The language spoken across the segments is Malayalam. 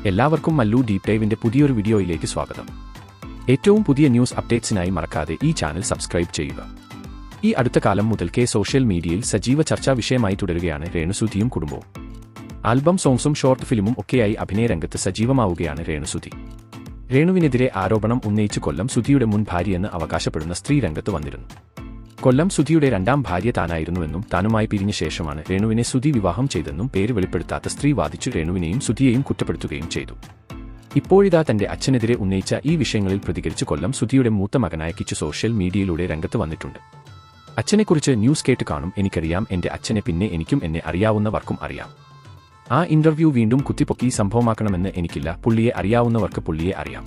എല്ലാവർക്കും മല്ലു ഡീപ് ഡൈവിന്റെ പുതിയൊരു വീഡിയോയിലേക്ക് സ്വാഗതം. ഏറ്റവും പുതിയ ന്യൂസ് അപ്ഡേറ്റ്സിനായി മറക്കാതെ ഈ ചാനൽ സബ്സ്ക്രൈബ് ചെയ്യുക. ഈ അടുത്ത കാലം മുതൽക്കേ സോഷ്യൽ മീഡിയയിൽ സജീവ ചർച്ചാ വിഷയമായി തുടരുകയാണ് രേണുസുധിയും കുടുംബവും. ആൽബം സോങ്സും ഷോർട്ട് ഫിലിമും ഒക്കെയായി അഭിനയരംഗത്ത് സജീവമാവുകയാണ് രേണുസുധി. രേണുവിനെതിരെ ആരോപണം ഉന്നയിച്ച് കൊല്ലം സുധിയുടെ മുൻ ഭാര്യയെന്ന് അവകാശപ്പെടുന്ന സ്ത്രീ രംഗത്ത് വന്നിരുന്നു. കൊല്ലം സുധിയുടെ രണ്ടാം ഭാര്യ താനായിരുന്നുവെന്നും താനുമായി പിരിഞ്ഞ ശേഷമാണ് രേണുവിനെ സുധി വിവാഹം ചെയ്തെന്നും പേര് വെളിപ്പെടുത്താത്ത സ്ത്രീ വാദിച്ചു രേണുവിനെയും സുധിയെയും കുറ്റപ്പെടുത്തുകയും ചെയ്തു. ഇപ്പോഴിതാ തന്റെ അച്ഛനെതിരെ ഉന്നയിച്ച ഈ വിഷയങ്ങളിൽ പ്രതികരിച്ച് കൊല്ലം സുധിയുടെ മൂത്ത മകനായ കിച്ചു സോഷ്യൽ മീഡിയയിലൂടെ രംഗത്ത് വന്നിട്ടുണ്ട്. അച്ഛനെക്കുറിച്ച് ന്യൂസ് കേട്ട് കാണും, എനിക്കറിയാം, എന്റെ അച്ഛനെ പിന്നെ എനിക്കും എന്നെ അറിയാവുന്നവർക്കും അറിയാം. ആ ഇന്റർവ്യൂ വീണ്ടും കുത്തിപ്പൊക്കി സംഭവമാക്കണമെന്ന് എനിക്കില്ല, പുള്ളിയെ അറിയാവുന്നവർക്ക് പുള്ളിയെ അറിയാം.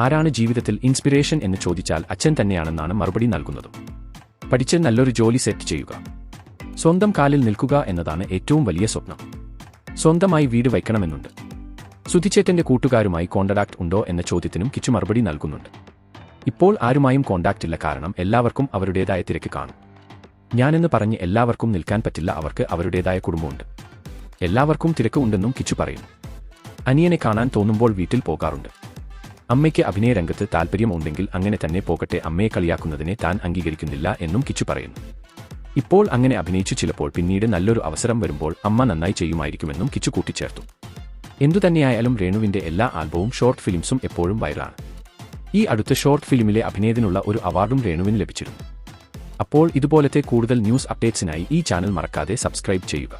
ആരാണ് ജീവിതത്തിൽ ഇൻസ്പിറേഷൻ എന്ന് ചോദിച്ചാൽ അച്ഛൻ തന്നെയാണെന്നാണ് മറുപടി നൽകുന്നത്. പഠിച്ച് നല്ലൊരു ജോലി സെറ്റ് ചെയ്യുക, സ്വന്തം കാലിൽ നിൽക്കുക എന്നതാണ് ഏറ്റവും വലിയ സ്വപ്നം. സ്വന്തമായി വീട് വയ്ക്കണമെന്നുണ്ട്. സുധിച്ചേട്ടന്റെ കൂട്ടുകാരുമായി കോണ്ടാക്ട് ഉണ്ടോ എന്ന ചോദ്യത്തിനും കിച്ചു മറുപടി നൽകുന്നുണ്ട്. ഇപ്പോൾ ആരുമായും കോണ്ടാക്ട് ഇല്ല, കാരണം എല്ലാവർക്കും അവരുടേതായ തിരക്ക് കാണും. ഞാനെന്ന് പറഞ്ഞ് എല്ലാവർക്കും നിൽക്കാൻ പറ്റില്ല, അവർക്ക് അവരുടേതായ കുടുംബമുണ്ട്. എല്ലാവർക്കും തിരക്ക് ഉണ്ടെന്നും കിച്ചു പറയുന്നു. അനിയനെ കാണാൻ തോന്നുമ്പോൾ വീട്ടിൽ പോകാറുണ്ട്. അമ്മയ്ക്ക് അഭിനയ രംഗത്ത് താൽപ്പര്യം ഉണ്ടെങ്കിൽ അങ്ങനെ തന്നെ പോകട്ടെ, അമ്മയെ കളിയാക്കുന്നതിനെ താൻ അംഗീകരിക്കുന്നില്ല എന്നും കിച്ചു പറയുന്നു. ഇപ്പോൾ അങ്ങനെ അഭിനയിച്ചു, ചിലപ്പോൾ പിന്നീട് നല്ലൊരു അവസരം വരുമ്പോൾ അമ്മ നന്നായി ചെയ്യുമായിരിക്കുമെന്നും കിച്ചു കൂട്ടിച്ചേർത്തു. എന്തുതന്നെയായാലും രേണുവിന്റെ എല്ലാ ആൽബവും ഷോർട്ട് ഫിലിംസും എപ്പോഴും വൈറലാണ്. ഈ അടുത്ത ഷോർട്ട് ഫിലിമിലെ അഭിനയത്തിനുള്ള ഒരു അവാർഡും രേണുവിന് ലഭിച്ചിരുന്നു. അപ്പോൾ ഇതുപോലത്തെ കൂടുതൽ ന്യൂസ് അപ്ഡേറ്റ്സിനായി ഈ ചാനൽ മറക്കാതെ സബ്സ്ക്രൈബ് ചെയ്യുക.